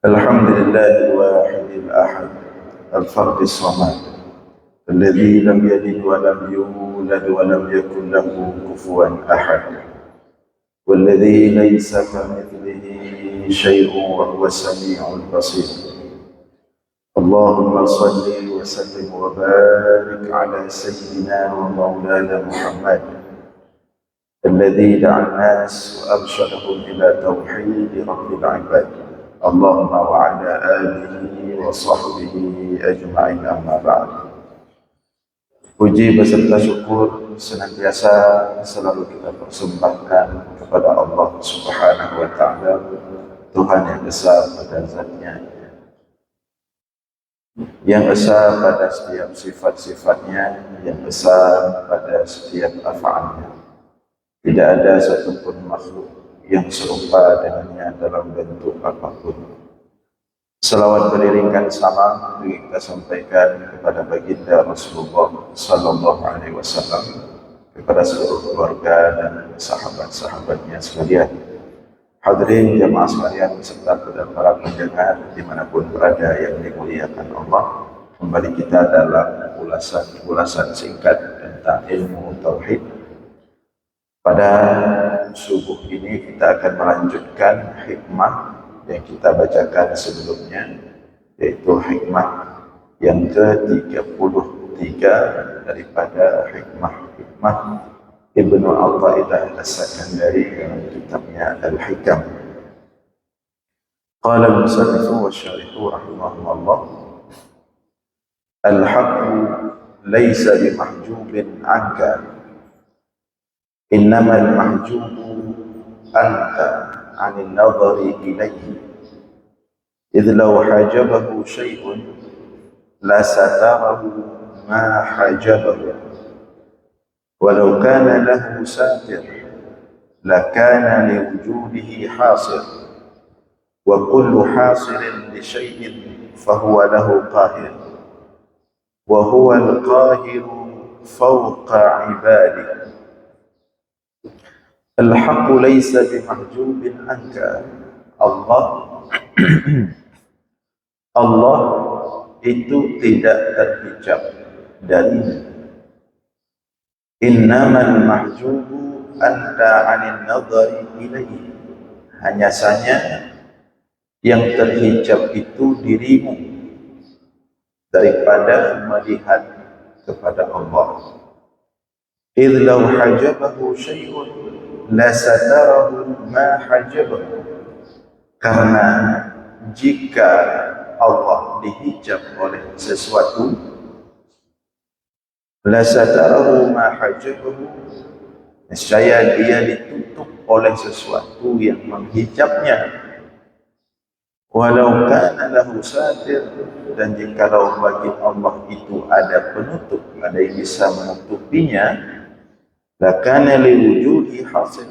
الحمد لله الواحد الأحد الفرد الصمد الذي لم يلد ولم يولد ولم يكن له كفوا أحد والذي ليس كمثله شيء وهو السميع البصير. اللهم صل وسلم وبارك على سيدنا ومولانا محمد الذي دعا الناس وأرشدهم إلى توحيد رب العباد. اللهم وعلى آله وصحبه أجمعين أما بعد. Puji beserta syukur senantiasa selalu kita persembahkan kepada Allah Subhanahu wa Ta'ala, Tuhan yang besar pada zatnya, yang besar pada setiap sifat-sifatnya, yang besar pada setiap af'alnya. Tidak ada satupun makhluk yang serupa dengannya dalam bentuk apapun. Selawat beriringkan sama kita sampaikan kepada baginda Rasulullah Sallallahu Alaihi Wasallam, kepada seluruh keluarga dan sahabat-sahabatnya sekalian. Hadirin jamaah sekalian serta kepada para pendengar dimanapun berada yang dimuliakan Allah. Kembali kita dalam ulasan singkat tentang ilmu tauhid. Pada subuh ini kita akan melanjutkan hikmah yang kita bacakan sebelumnya, yaitu hikmah yang ke-33 daripada hikmah Ibnu Athaillah As-Sakandari dalam kitabnya Al-Hikam. Qala al-musannifu wa syarihu rahimahullah, al-haqqu laysa bimahjubin anka, innamal mahjubu anta anil nadhari ilayhi, idh law hajabahu syai'un la satarahu ma hajabahu, walau kana lahu satir lakana liwujudihi hasir, wa kullu hasirin li syai'in fahuwa lahu qahir, wa huwa al-qahiru fawqa ibadihi. Al-haqqu laysa bimahjubin anka. Allah itu tidak terhijab darinya. Innamal mahjubu anta 'anil nadhari ilaihi. Hanya saja yang terhijab itu dirimu daripada melihat kepada Allah. Idh law hajabahu syai'un la satarahu ma hajabahu. Karena jika Allah dihijab oleh sesuatu, la satarahu ma hajabahu, nescaya dia ditutup oleh sesuatu yang menghijabnya. Walau kana lahu satir, dan jikalau bagi Allah itu ada penutup, ada yang bisa menutupinya, lakana liwujudi hasil,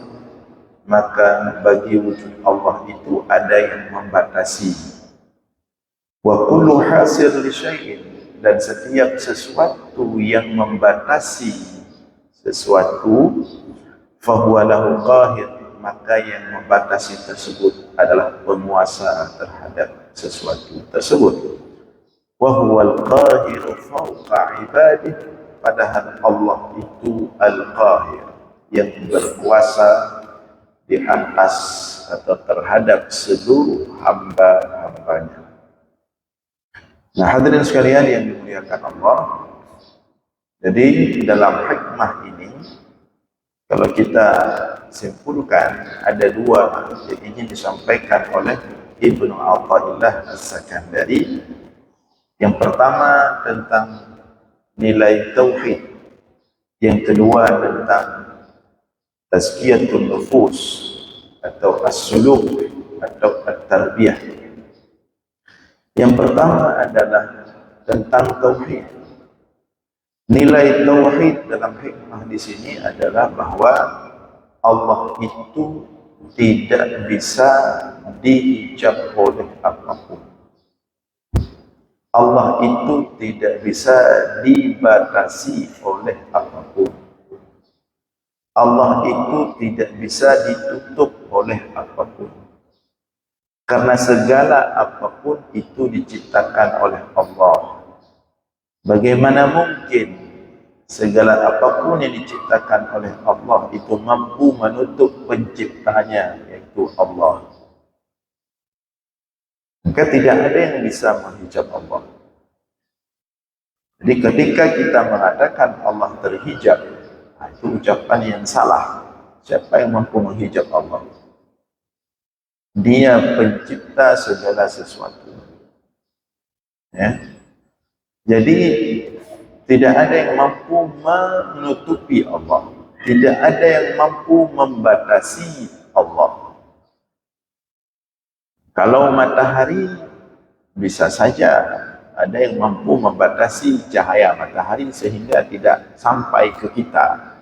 maka bagi wujud Allah itu ada yang membatasi. Wa kullu hasil li syai'in, dan setiap sesuatu yang membatasi sesuatu, fahuwa lahu qahir, maka yang membatasi tersebut adalah penguasa terhadap sesuatu tersebut. Wa huwal qahiru fawqa ibadihi, padahal Allah itu Al-Qahir, yang berkuasa di atas atau terhadap seluruh hamba-hambanya. Nah, hadirin sekalian yang dimuliakan Allah, jadi dalam hikmah ini, kalau kita simpulkan, ada dua yang ingin disampaikan oleh Ibnu Athaillah As-Sakandari. Yang pertama tentang nilai tauhid, yang kedua tentang tazkiyatun nufus atau as-suluk atau at-tarbiyah. Yang pertama adalah tentang tauhid. Nilai tauhid dalam hikmah di sini adalah bahwa Allah itu tidak bisa dihijab oleh apapun. Allah itu tidak bisa dibatasi oleh apapun. Allah itu tidak bisa ditutup oleh apapun. Karena segala apapun itu diciptakan oleh Allah. Bagaimana mungkin segala apapun yang diciptakan oleh Allah itu mampu menutup penciptanya, yaitu Allah? Maka tidak ada yang bisa menghijab Allah. Jadi ketika kita mengatakan Allah terhijab, itu ucapan yang salah. Siapa yang mampu menghijab Allah? Dia pencipta segala sesuatu. Ya. Jadi tidak ada yang mampu menutupi Allah. Tidak ada yang mampu membatasi Allah. Kalau matahari bisa saja ada yang mampu membatasi cahaya matahari sehingga tidak sampai ke kita.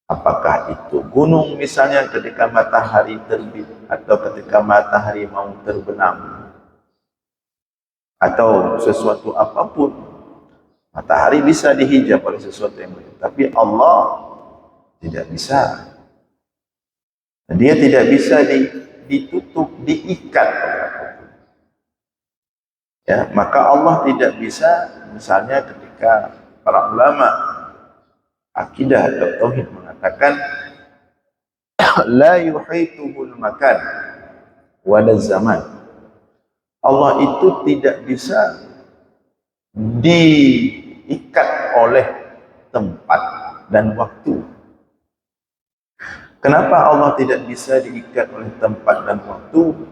Apakah itu gunung misalnya ketika matahari terbit, atau ketika matahari mau terbenam, atau sesuatu apapun. Matahari bisa dihijab oleh sesuatu yang lain, tapi Allah tidak bisa. Dia tidak bisa ditutup, diikat oleh apapun. Ya, maka Allah tidak bisa, misalnya ketika para ulama akidah atau tauhid mengatakan la yuhituhul makan wala zaman. Allah itu tidak bisa diikat oleh tempat dan waktu. Kenapa Allah tidak bisa diikat oleh tempat dan waktu?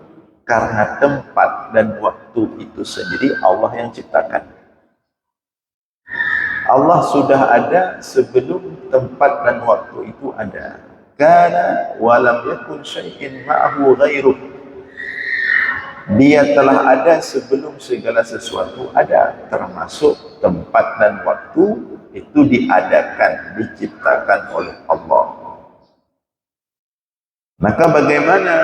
Karena tempat dan waktu itu sendiri Allah yang ciptakan. Allah sudah ada sebelum tempat dan waktu itu ada. Kana walam yakun syai'in ma'ahu ghairuh. Dia telah ada sebelum segala sesuatu ada, termasuk tempat dan waktu itu diadakan, diciptakan oleh Allah. Maka bagaimana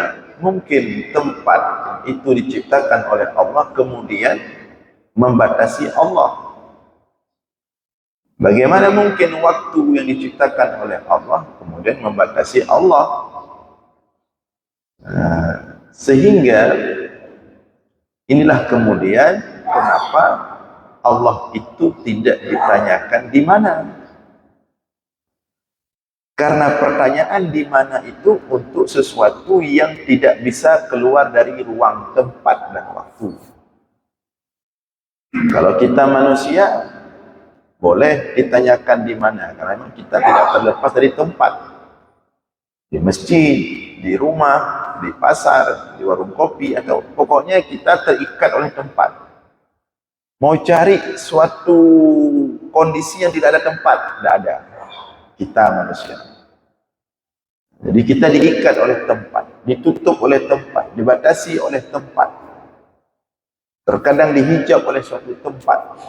mungkin tempat itu diciptakan oleh Allah kemudian membatasi Allah? Bagaimana mungkin waktu yang diciptakan oleh Allah kemudian membatasi Allah? Sehingga inilah kemudian kenapa Allah itu tidak ditanyakan di mana. Karena pertanyaan di mana itu untuk sesuatu yang tidak bisa keluar dari ruang, tempat, dan waktu. Kalau kita manusia, boleh ditanyakan di mana, karena memang kita tidak terlepas dari tempat. Di masjid, di rumah, di pasar, di warung kopi, atau pokoknya kita terikat oleh tempat. Mau cari suatu kondisi yang tidak ada tempat, tidak ada. Kita manusia. Jadi kita diikat oleh tempat, ditutup oleh tempat, dibatasi oleh tempat. Terkadang dihijab oleh suatu tempat.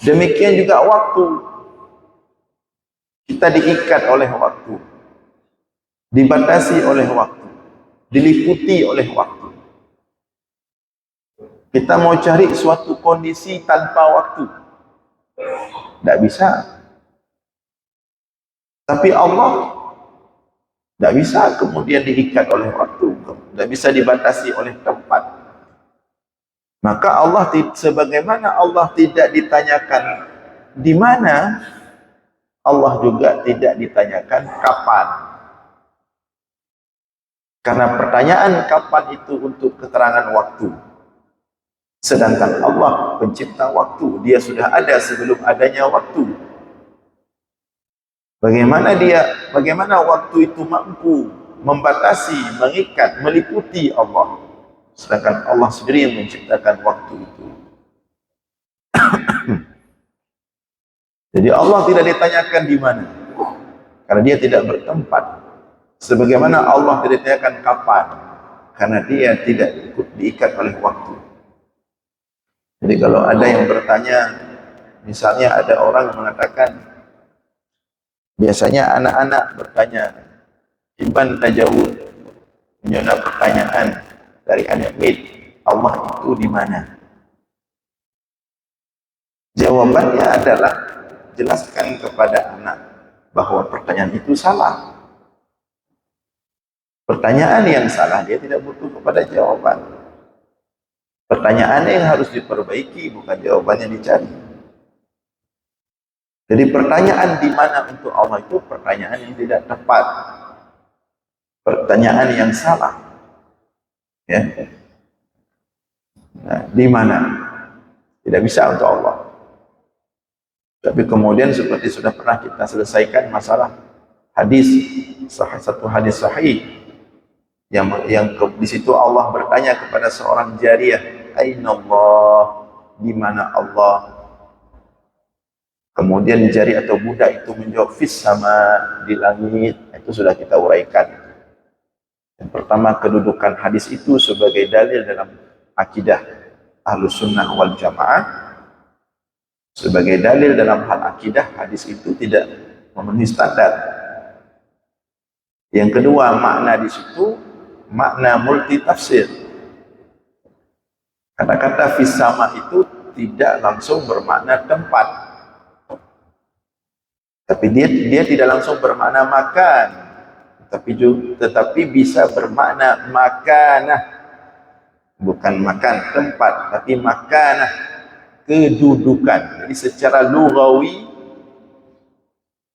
Demikian juga waktu. Kita diikat oleh waktu, dibatasi oleh waktu, diliputi oleh waktu. Kita mau cari suatu kondisi tanpa waktu, tidak bisa. Tapi Allah tidak bisa kemudian diikat oleh waktu, tidak bisa dibatasi oleh tempat. Maka Allah, sebagaimana Allah tidak ditanyakan di mana, Allah juga tidak ditanyakan kapan. Karena pertanyaan kapan itu untuk keterangan waktu. Sedangkan Allah pencipta waktu, Dia sudah ada sebelum adanya waktu. Bagaimana waktu itu mampu membatasi, mengikat, meliputi Allah. Sedangkan Allah sendiri yang menciptakan waktu itu. Jadi Allah tidak ditanyakan di mana, karena Dia tidak bertempat. Sebagaimana Allah tidak ditanyakan kapan, karena Dia tidak diikat oleh waktu. Jadi kalau ada yang bertanya, misalnya ada orang mengatakan, biasanya anak-anak bertanya, Iban tajawud, menjawab pertanyaan dari anak bait, Allah itu di mana? Jawabannya adalah, jelaskan kepada anak bahwa pertanyaan itu salah. Pertanyaan yang salah dia tidak butuh kepada jawaban. Pertanyaan yang harus diperbaiki, bukan jawaban yang dicari. Jadi pertanyaan di mana untuk Allah itu pertanyaan yang tidak tepat, pertanyaan yang salah. Ya, nah, di mana? Tidak bisa untuk Allah. Tapi kemudian seperti sudah pernah kita selesaikan masalah hadis sahih, satu hadis sahih yang di situ Allah bertanya kepada seorang jariyah, "Aina Allah?" Di mana Allah? Kemudian jari atau budak itu menjawab, "Fis sama," di langit. Itu sudah kita uraikan. Yang pertama, kedudukan hadis itu sebagai dalil dalam akidah Ahlus Sunnah wal Jamaah. Sebagai dalil dalam hal akidah, hadis itu tidak memenuhi standar. Yang kedua, makna di situ makna multi tafsir. Kata-kata fis sama itu tidak langsung bermakna tempat. Tapi dia tidak langsung bermakna makan, tetapi bisa bermakna makanah, bukan makan tempat, tapi makanah, kedudukan. Jadi secara lughawi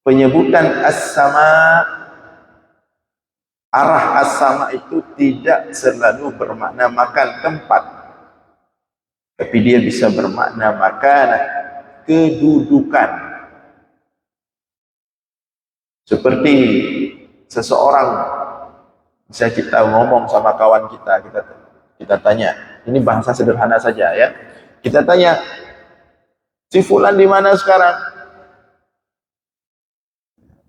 penyebutan as-sama, arah as-sama itu tidak selalu bermakna makan tempat, tapi dia bisa bermakna makanah, kedudukan. Seperti seseorang, misalnya kita ngomong sama kawan kita tanya, ini bahasa sederhana saja ya, kita tanya, "Si Fulan di mana sekarang?"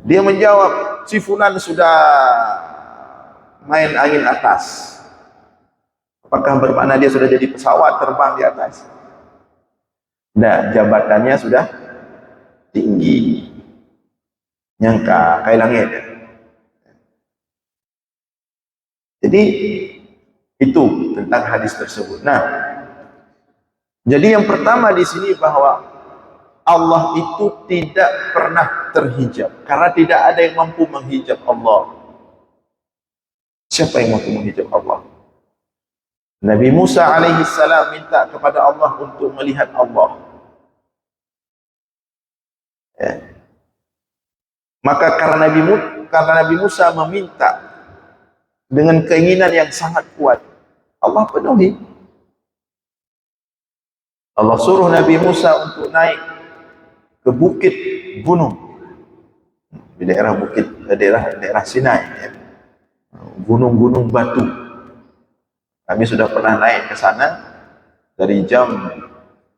Dia menjawab, "Si Fulan sudah main angin atas." Apakah bermakna dia sudah jadi pesawat terbang di atas? Nah, jabatannya sudah tinggi, nyangka kayak langit. Jadi itu tentang hadis tersebut. Nah, jadi yang pertama di sini bahwa Allah itu tidak pernah terhijab, karena tidak ada yang mampu menghijab Allah. Siapa yang mampu menghijab Allah? Nabi Musa alaihi salam minta kepada Allah untuk melihat Allah. Ya. Maka karena Nabi Musa meminta dengan keinginan yang sangat kuat, Allah penuhi. Allah suruh Nabi Musa untuk naik ke bukit gunung di daerah daerah Sinai, ya. Gunung-gunung batu. Kami sudah pernah naik ke sana dari jam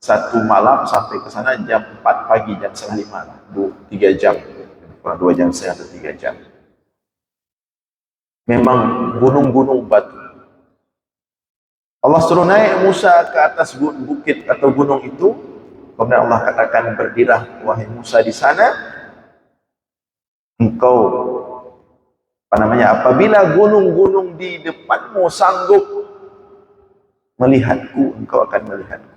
1 malam sampai ke sana jam 4 pagi, jam setengah 5 lah, 3 jam. 2 jam setengah atau 3 jam. Memang gunung-gunung batu. Allah suruh naik Musa ke atas bukit atau gunung itu. Kemudian Allah katakan, "Berdirilah wahai Musa di sana. Engkau apabila gunung-gunung di depanmu sanggup melihatku, engkau akan melihatku.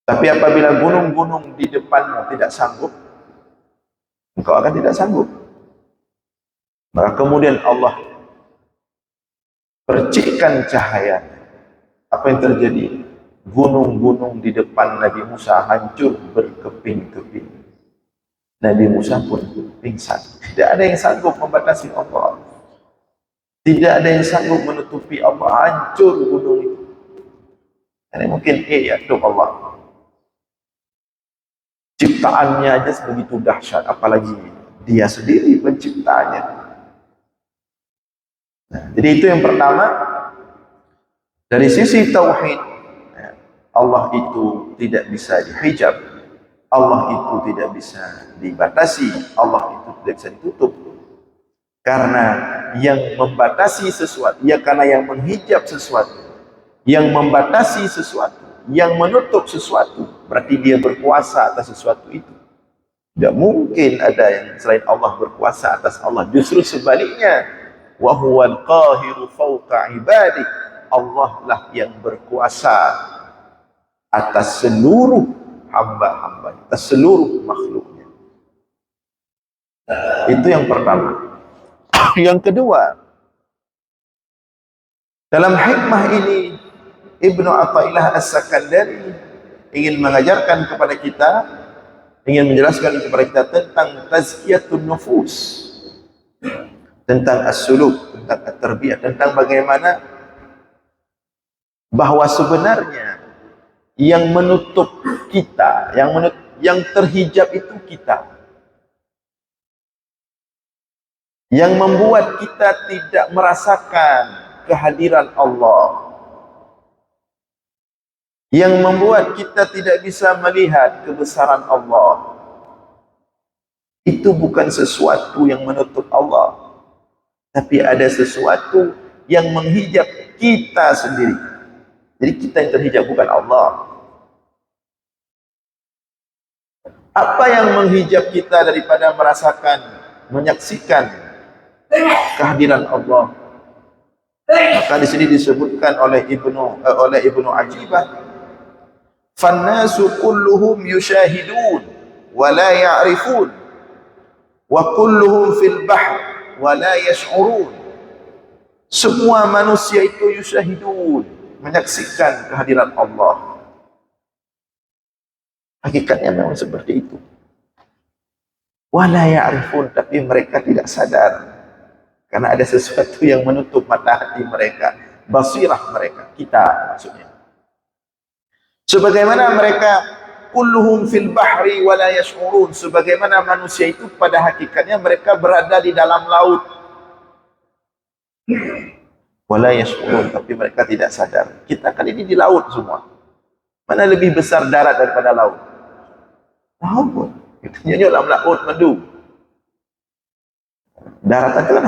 Tapi apabila gunung-gunung di depanmu tidak sanggup, engkau akan tidak sanggup." Maka kemudian Allah percikkan cahaya. Apa yang terjadi? Gunung-gunung di depan Nabi Musa hancur berkeping-keping. Nabi Musa pun pingsan. Tidak ada yang sanggup membatasi Allah. Tidak ada yang sanggup menutupi Allah. Hancur gunung itu. Ini mungkin ya Allah. Ciptaannya aja sebegitu dahsyat, apalagi dia sendiri penciptanya. Nah, jadi itu yang pertama. Dari sisi tauhid, Allah itu tidak bisa dihijab, Allah itu tidak bisa dibatasi, Allah itu tidak bisa ditutup. Karena yang membatasi sesuatu, karena yang menghijab sesuatu, yang membatasi sesuatu, yang menutup sesuatu, berarti dia berkuasa atas sesuatu itu. Tidak mungkin ada yang selain Allah berkuasa atas Allah. Justru sebaliknya, wa huwal qahiru fawqa ibadih. Allah lah yang berkuasa atas seluruh hamba-hamba, atas seluruh makhluknya. Itu yang pertama. Yang kedua, dalam hikmah ini Ibnu Athaillah As-Sakandari ingin mengajarkan kepada kita, ingin menjelaskan kepada kita tentang tazkiyatun nufus, tentang as-suluk, tentang at-tarbiyah, tentang bagaimana bahwa sebenarnya yang menutup kita, yang terhijab itu kita, yang membuat kita tidak merasakan kehadiran Allah, yang membuat kita tidak bisa melihat kebesaran Allah, itu bukan sesuatu yang menutup Allah, tapi ada sesuatu yang menghijab kita sendiri. Jadi kita yang terhijab, bukan Allah. Apa yang menghijab kita daripada merasakan, menyaksikan kehadiran Allah? Maka di sini disebutkan oleh Ibnu Ajibah, "Fannasu kulluhum yushahidun wa la ya'rifun, wa kulluhum fil bahr wa la yash'urun." Semua manusia itu yushahidun, menyaksikan kehadiran Allah. Hakikatnya memang seperti itu. Wa la ya'rifun, tapi mereka tidak sadar. Karena ada sesuatu yang menutup mata hati mereka, basirah mereka, kita maksudnya. Sebagaimana mereka kulluhum fil bahri wa la yash'urun, sebagaimana manusia itu pada hakikatnya mereka berada di dalam laut. Wa la yash'urun, tapi mereka tidak sadar. Kita kan ini di laut semua. Mana lebih besar darat daripada laut? Laut pun. Kita dalam laut mendung. Daratan itu kan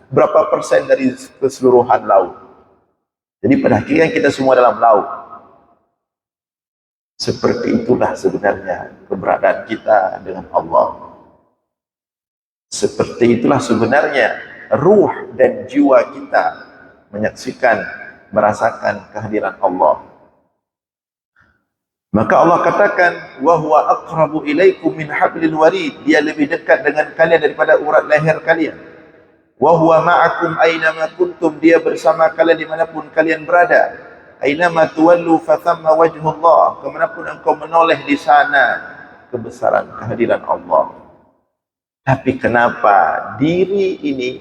berapa persen dari keseluruhan laut. Jadi pada akhirnya kita semua dalam laut. Seperti itulah sebenarnya keberadaan kita dengan Allah. Seperti itulah sebenarnya ruh dan jiwa kita menyaksikan, merasakan kehadiran Allah. Maka Allah katakan, wa huwa aqrabu ilaikum min hablil warid, dia lebih dekat dengan kalian daripada urat leher kalian. Wa huwa ma'akum aynama kuntum, dia bersama kalian dimanapun kalian berada. Aynama tuwallu fathamma wajhullah, kemanapun engkau menoleh di sana kebesaran kehadiran Allah. Tapi kenapa diri ini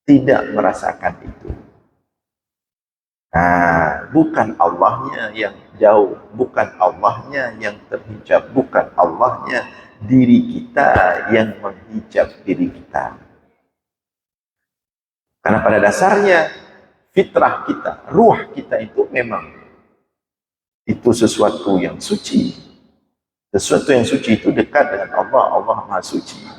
tidak merasakan itu? Bukan Allahnya yang jauh, bukan Allahnya yang terhijab, bukan Allahnya, diri kita yang menghijab diri kita. Karena pada dasarnya fitrah kita, ruh kita itu memang itu sesuatu yang suci. Sesuatu yang suci itu dekat dengan Allah, Allah Maha Suci.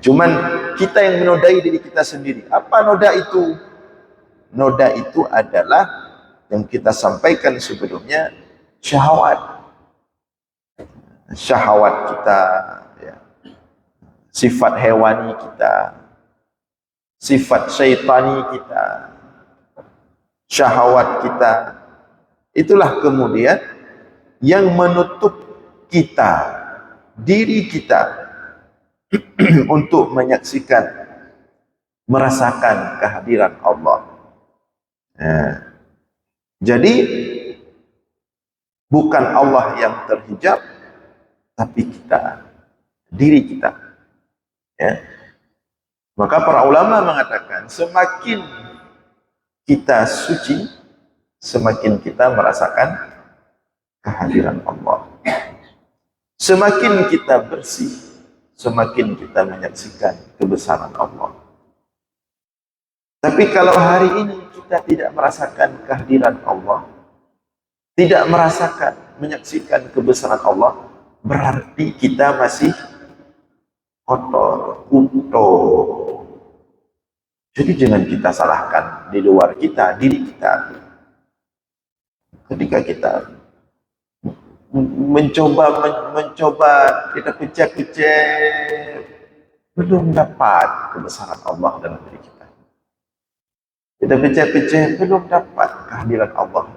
Cuman kita yang menodai diri kita sendiri. Apa noda itu? Noda itu adalah yang kita sampaikan sebelumnya, syahwat. Syahwat kita, ya. Sifat hewani kita, sifat syaitani kita, syahwat kita. Itulah kemudian yang menutup kita, diri kita untuk menyaksikan, merasakan kehadiran Allah. Jadi bukan Allah yang terhijab, tapi kita, diri kita. Maka para ulama mengatakan semakin kita suci, semakin kita merasakan kehadiran Allah. Semakin kita bersih, semakin kita menyaksikan kebesaran Allah. Tapi kalau hari ini kita tidak merasakan kehadiran Allah, tidak merasakan, menyaksikan kebesaran Allah, berarti kita masih kotor, utuh. Jadi jangan kita salahkan di luar kita, diri kita. Ketika kita mencoba kita pecah-pecah, belum dapat kebesaran Allah dalam diri kita. Kita pecah-pecah, belum dapat kehadiran Allah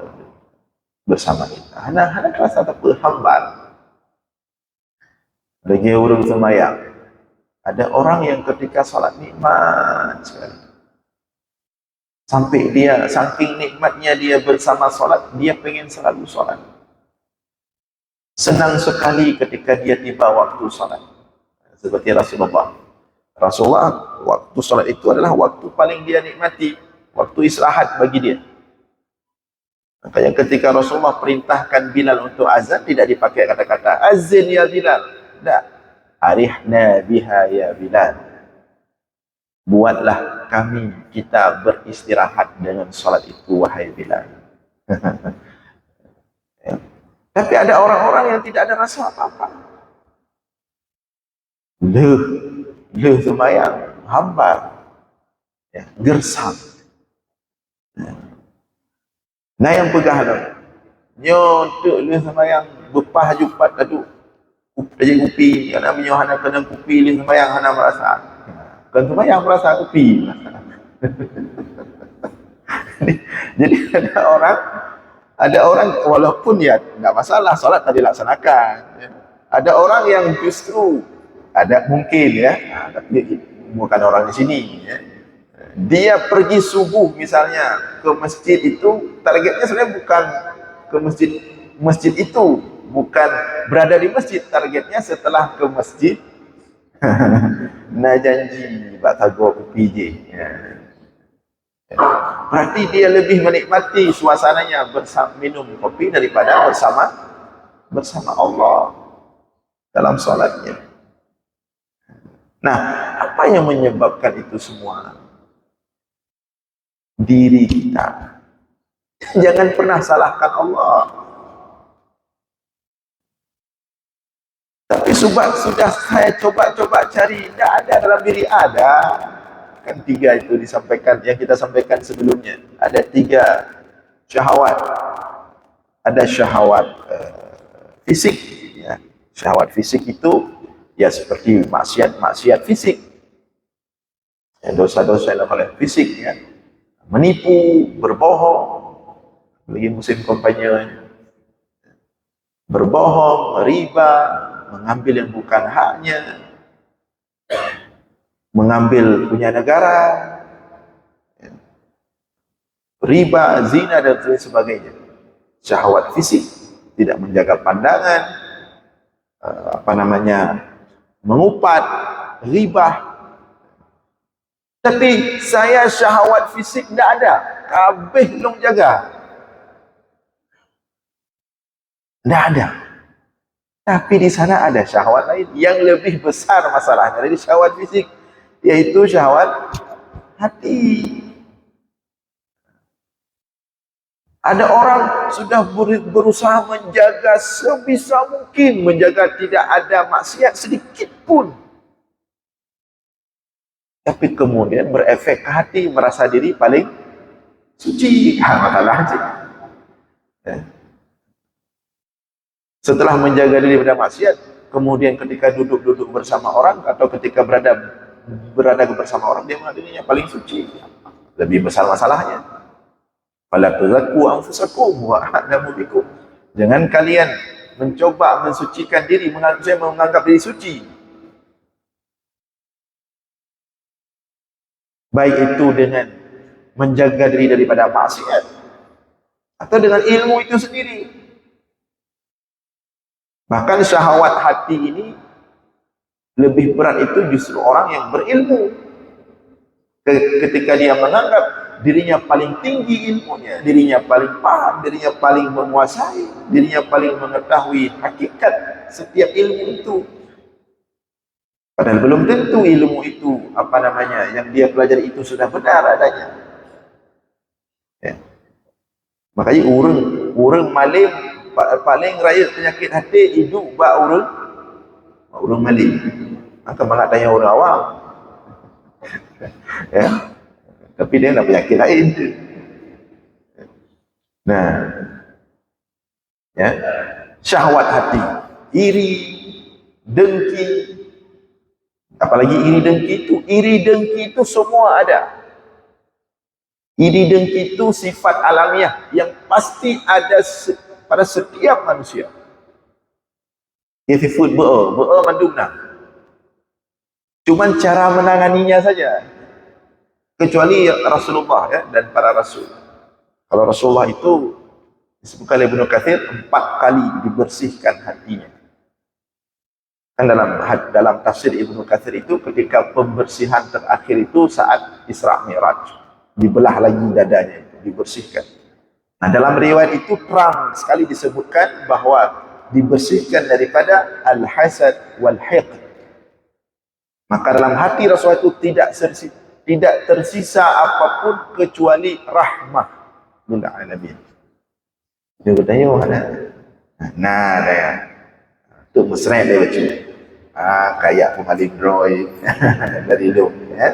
bersama kita. Hanya terasa terhambat. Lagi orang semayang, Ada orang yang ketika salat nikmat sekali. Sampai dia, saking nikmatnya dia bersama salat, dia pengen selalu salat. Senang sekali ketika dia tiba waktu salat. Seperti Rasulullah. Rasulullah, waktu salat itu adalah waktu paling dia nikmati. Waktu istirahat bagi dia. Makanya ketika Rasulullah perintahkan Bilal untuk azan, tidak dipakai kata-kata azin ya Bilal. Tak. Arihna biha ya Bilal. Buatlah kami, kita beristirahat dengan salat itu, wahai Bilal. Ya. Tapi ada orang-orang yang tidak ada rasa apa-apa. Leh sembahyang, hambar, ya, gersam. Ya. Nah yang pegah tu, nyotok leh sembahyang, bepah jupat aduk, jadi upi, kerana menyohana kena kupi leh sembahyang, hana merasa. Kan sembahyang merasa upi. Jadi ada orang walaupun ya tidak masalah, solat tak dilaksanakan. Ya. Ada orang yang justru ada mungkin ya, tapi bukan orang di sini. Ya. Dia pergi subuh misalnya ke masjid itu, targetnya sebenarnya bukan ke masjid itu, bukan berada di masjid. Targetnya setelah ke masjid, nak janji batago PJ. Ya. Berarti dia lebih menikmati suasananya bersama minum kopi daripada bersama Allah dalam salatnya. Nah, apa yang menyebabkan itu semua? Diri kita. Jangan pernah salahkan Allah. Tapi sudah saya coba cari, tidak ada dalam diri ada. Kan 3 itu disampaikan, yang kita sampaikan sebelumnya. Ada 3 syahwat. Ada syahwat fisik. Ya. Syahwat fisik itu ya seperti maksiat fisik. Ya, dosa-dosa yang oleh fisik. Ya. Menipu, berbohong. Lagi musim kampanye. Berbohong, riba, mengambil yang bukan haknya. Mengambil punya negara, riba, zina dan lain sebagainya. Syahwat fisik, tidak menjaga pandangan, mengupat, riba. Tapi saya syahwat fisik tidak ada, kabeh long jaga, tidak ada. Tapi di sana ada syahwat lain yang lebih besar masalahnya dari syahwat fisik, yaitu syahwat hati. Ada orang sudah berusaha menjaga sebisa mungkin, menjaga tidak ada maksiat sedikit pun. Tapi kemudian berefek ke hati, merasa diri paling suci. Masalah sih. Ya. Setelah menjaga diri dari maksiat, kemudian ketika duduk bersama orang atau ketika berada bersama orang, dia menganggap dirinya paling suci. Lebih besar masalahnya. Fala tuzakku anfusakum wa a'lamu bikum. Jangan kalian mencoba mensucikan diri, menganggap diri suci. Baik itu dengan menjaga diri daripada maksiat atau dengan ilmu itu sendiri. Bahkan syahwat hati ini lebih berat itu justru orang yang berilmu. Ketika dia menganggap dirinya paling tinggi ilmunya, dirinya paling paham, dirinya paling menguasai, dirinya paling mengetahui hakikat setiap ilmu itu. Padahal belum tentu ilmu itu, yang dia pelajari itu sudah benar adanya. Ya. Makanya urang malim paling raya penyakit hati hidup bak urang malim. Maka mengatanya orang awam. Ya. Tapi dia ada penyakit lain. Nah, ya, syahwat hati, iri, dengki, apalagi iri dengki itu semua ada. Iri dengki itu sifat alamiah yang pasti ada pada setiap manusia. Dia food mandumna. Cuman cara menanganinya saja. Kecuali Rasulullah ya, dan para rasul. Kalau Rasulullah itu disebutkan oleh Ibnu Katsir 4 kali dibersihkan hatinya. Kan dalam tafsir Ibnu Katsir itu ketika pembersihan terakhir itu saat Isra Mi'raj, dibelah lagi dadanya itu, dibersihkan. Nah, dalam riwayat itu terang sekali disebutkan bahwa dibersihkan daripada al-hasad wal hiqd. Maka dalam hati Rasulullah itu tidak tersisa apapun kecuali rahmah lil alamin. Dia bertanya mana? Nah, dia tu mesra dia baca. Kayak Muhammad Roy dari lu ya.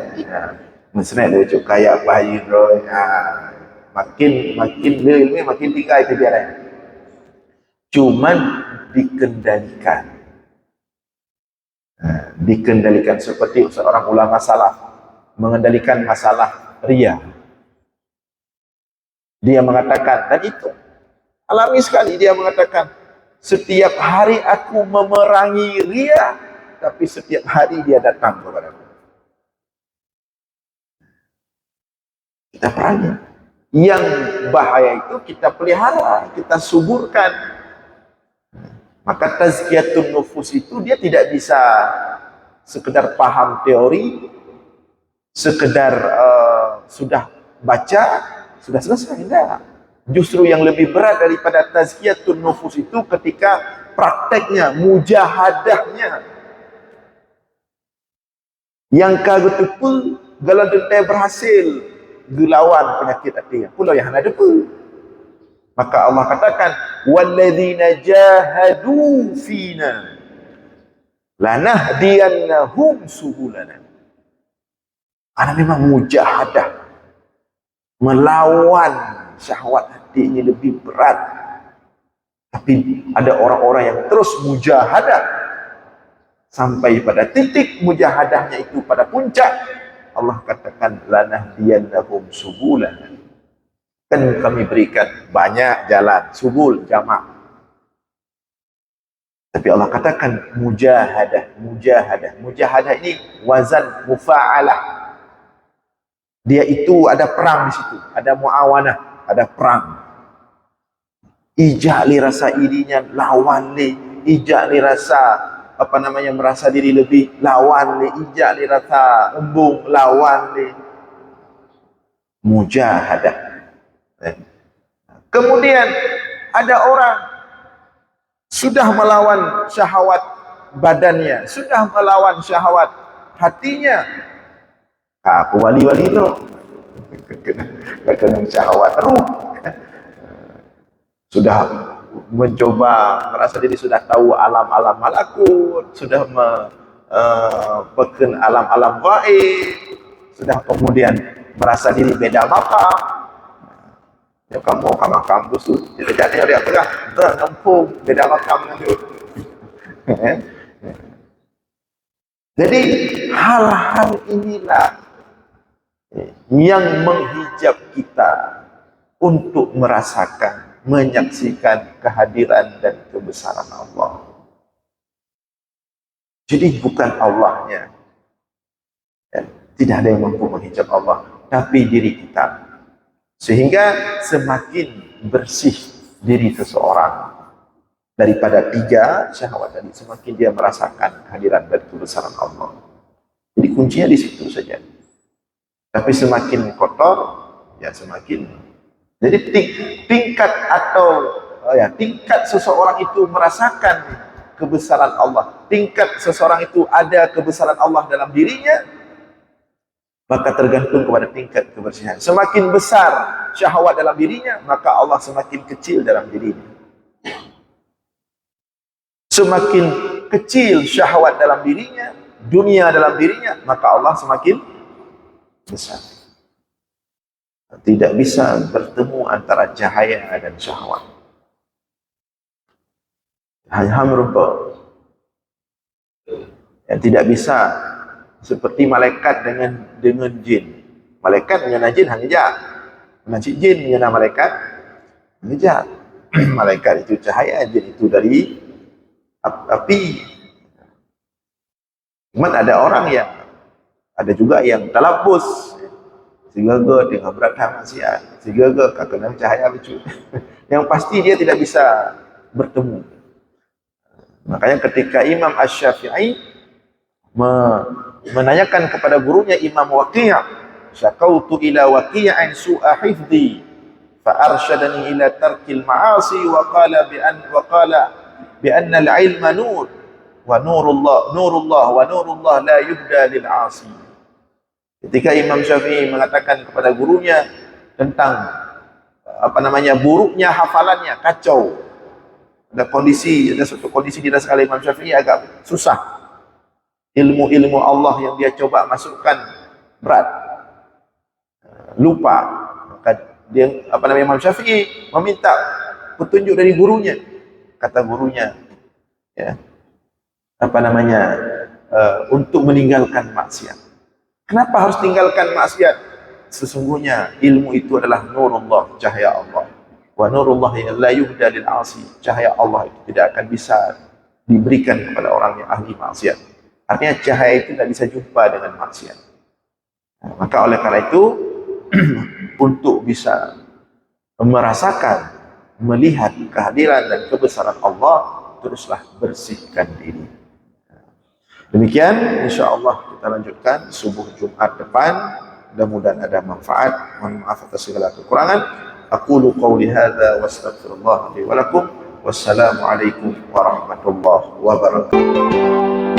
Mesra dia baca kayak Bayi Roy. Makin dia ilmu makin tinggal itu dia. Cuman dikendalikan. Dikendalikan seperti seorang ulama salaf mengendalikan masalah riya. Dia mengatakan, dan itu alami sekali, dia mengatakan, setiap hari aku memerangi riya, tapi setiap hari dia datang kepada aku. Kita perangi. Yang bahaya itu kita pelihara, kita suburkan. Maka tazkiyatun nufus itu dia tidak bisa sekedar paham teori, sekedar sudah baca, sudah selesai. Tidak. Justru yang lebih berat daripada tazkiyatun nufus itu ketika prakteknya, mujahadahnya. Yang betul galau dentai berhasil gelawan penyakit hati. Pulau yang ada pun. Maka Allah katakan, walladzina jahadu fina lanahdiyannahum subulana. Karena memang mujahadah, melawan syahwat hati ini lebih berat. Tapi ada orang-orang yang terus mujahadah sampai pada titik mujahadahnya itu pada puncak. Allah katakan lanahdiyannahum subulana. Kan kami berikan banyak jalan, subul, jamak. Tapi Allah katakan mujahadah. Mujahadah ini wazan mufa'alah. Dia itu ada perang di situ, ada muawanah, ada perang. Ijak li rasa irinya lawan li, ijak li rasa merasa diri lebih lawan li, ijak li rasa embung lawan li. Mujahadah. Kemudian ada orang sudah melawan syahwat badannya, sudah melawan syahwat hatinya. Aku wali-wali itu kena syahwat ruh. Sudah mencoba merasa diri sudah tahu alam-alam malakut, sudah peken alam-alam gaib, sudah kemudian merasa diri beda maqam. Ya kamu kampus tu tidak jadi dia tengah ternampung beda makam itu. Jadi hal-hal inilah yang menghijab kita untuk merasakan, menyaksikan kehadiran dan kebesaran Allah. Jadi bukan Allahnya, tidak ada yang mampu menghijab Allah, tapi diri kita. Sehingga semakin bersih diri seseorang daripada 3 syahwat tadi, semakin dia merasakan kehadiran dan kebesaran Allah. Jadi kuncinya di situ saja. Tapi semakin kotor, ya semakin. Jadi tingkat seseorang itu merasakan kebesaran Allah, tingkat seseorang itu ada kebesaran Allah dalam dirinya, maka tergantung kepada tingkat kebersihan. Semakin besar syahwat dalam dirinya, maka Allah semakin kecil dalam dirinya. Semakin kecil syahwat dalam dirinya, dunia dalam dirinya, maka Allah semakin besar. Tidak bisa bertemu antara cahaya dan syahwat. Hanya merubah. Yang tidak bisa seperti malaikat dengan jin. Malaikat mengenal jin hanya jin mengenal malaikat hanya malaikat itu cahaya, jin itu dari api. Cuman ada orang yang Ada juga yang talabbus, sigaga dengan berat maksiat, sigaga kena cahaya lucu. Yang pasti dia tidak bisa bertemu. Makanya ketika Imam Asy-Syafi'i menanyakan kepada gurunya Imam Waqi', syakautu ila Waqi'in su'a hifdhi fa arsyadani ila tarkil ma'asi wa qala bi anna al-ilma nur wa nurullah la yuhda lil 'asi. Ketika Imam Syafi'i mengatakan kepada gurunya tentang buruknya hafalannya, kacau. Ada suatu kondisi dirasakan oleh Imam Syafi'i agak susah. Ilmu-ilmu Allah yang dia coba masukkan berat, lupa. Maka dia Imam Syafi'i meminta petunjuk dari gurunya. Kata gurunya, ya, untuk meninggalkan maksiat. Kenapa harus tinggalkan maksiat? Sesungguhnya ilmu itu adalah nurullah, cahaya Allah. Wa nurullah la yuhda lil 'asi. Cahaya Allah itu tidak akan bisa diberikan kepada orang yang ahli maksiat. Artinya cahaya itu tidak bisa jumpa dengan maksiat. Nah, maka oleh karena itu untuk bisa merasakan, melihat kehadiran dan kebesaran Allah, teruslah bersihkan diri. Demikian, insyaAllah kita lanjutkan subuh Jumat depan. Mudah-mudahan ada manfaat. Mohon maaf atas segala kekurangan. Aqulu qawli hadza wa astaghfirullah li wa lakum. Wassalamualaikum warahmatullahi wabarakatuh.